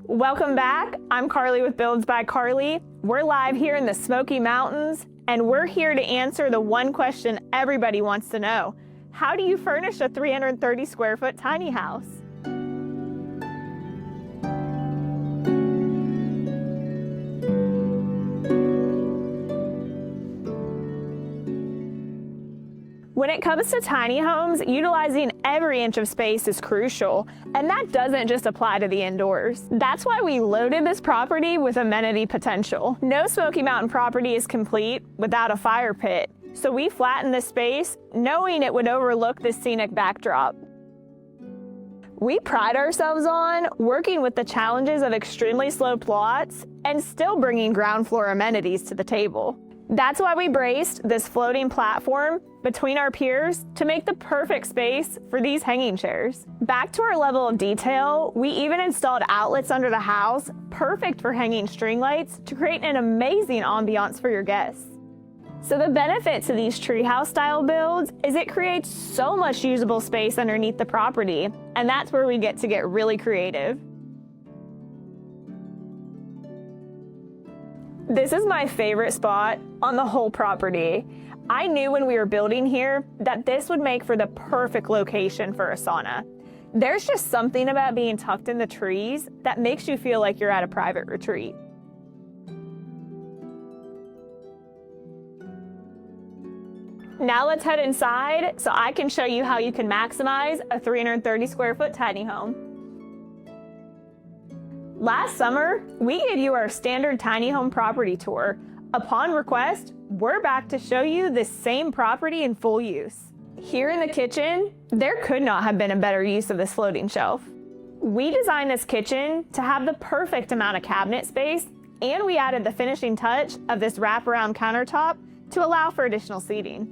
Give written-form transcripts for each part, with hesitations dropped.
Welcome back. I'm Carly with Builds by Carly. We're live here in the Smoky Mountains, and we're here to answer the one question everybody wants to know. How do you furnish a 330 square foot tiny house? When it comes to tiny homes, utilizing every inch of space is crucial, and that doesn't just apply to the indoors. That's why we loaded this property with amenity potential. No Smoky Mountain property is complete without a fire pit, so we flattened this space knowing it would overlook this scenic backdrop. We pride ourselves on working with the challenges of extremely sloped lots and still bringing ground floor amenities to the table. That's why we braced this floating platform between our piers to make the perfect space for these hanging chairs. Back to our level of detail, we even installed outlets under the house, perfect for hanging string lights to create an amazing ambiance for your guests. So the benefit to these treehouse style builds is it creates so much usable space underneath the property, and that's where we get to get really creative. This is my favorite spot on the whole property. I knew when we were building here that this would make for the perfect location for a sauna. There's just something about being tucked in the trees that makes you feel like you're at a private retreat. Now let's head inside so I can show you how you can maximize a 330 square foot tiny home. Last summer, we gave you our standard tiny home property tour. Upon request, we're back to show you this same property in full use. Here in the kitchen, there could not have been a better use of this floating shelf. We designed this kitchen to have the perfect amount of cabinet space, and we added the finishing touch of this wraparound countertop to allow for additional seating.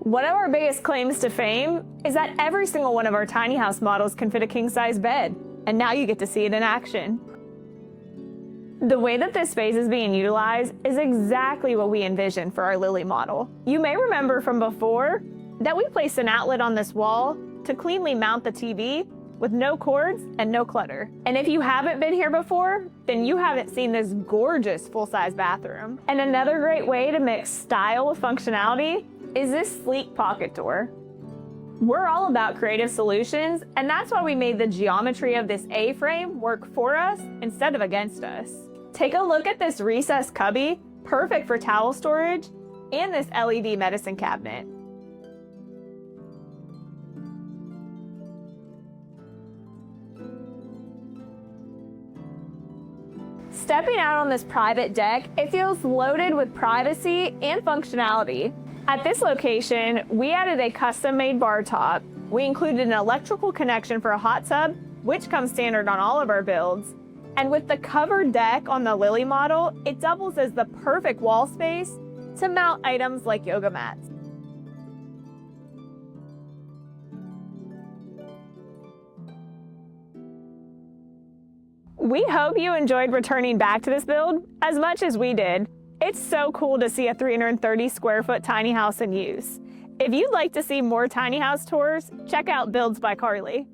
One of our biggest claims to fame is that every single one of our tiny house models can fit a king-size bed, and now you get to see it in action. The way that this space is being utilized is exactly what we envisioned for our Lily model. You may remember from before that we placed an outlet on this wall to cleanly mount the TV with no cords and no clutter. And if you haven't been here before, then you haven't seen this gorgeous full-size bathroom. And another great way to mix style with functionality is this sleek pocket door. We're all about creative solutions, and that's why we made the geometry of this A-frame work for us instead of against us. Take a look at this recessed cubby, perfect for towel storage, and this LED medicine cabinet. Stepping out on this private deck, it feels loaded with privacy and functionality. At this location, we added a custom-made bar top. We included an electrical connection for a hot tub, which comes standard on all of our builds. And with the covered deck on the Lily model, it doubles as the perfect wall space to mount items like yoga mats. We hope you enjoyed returning back to this build as much as we did. It's so cool to see a 330 square foot tiny house in use. If you'd like to see more tiny house tours, check out Builds by Carly.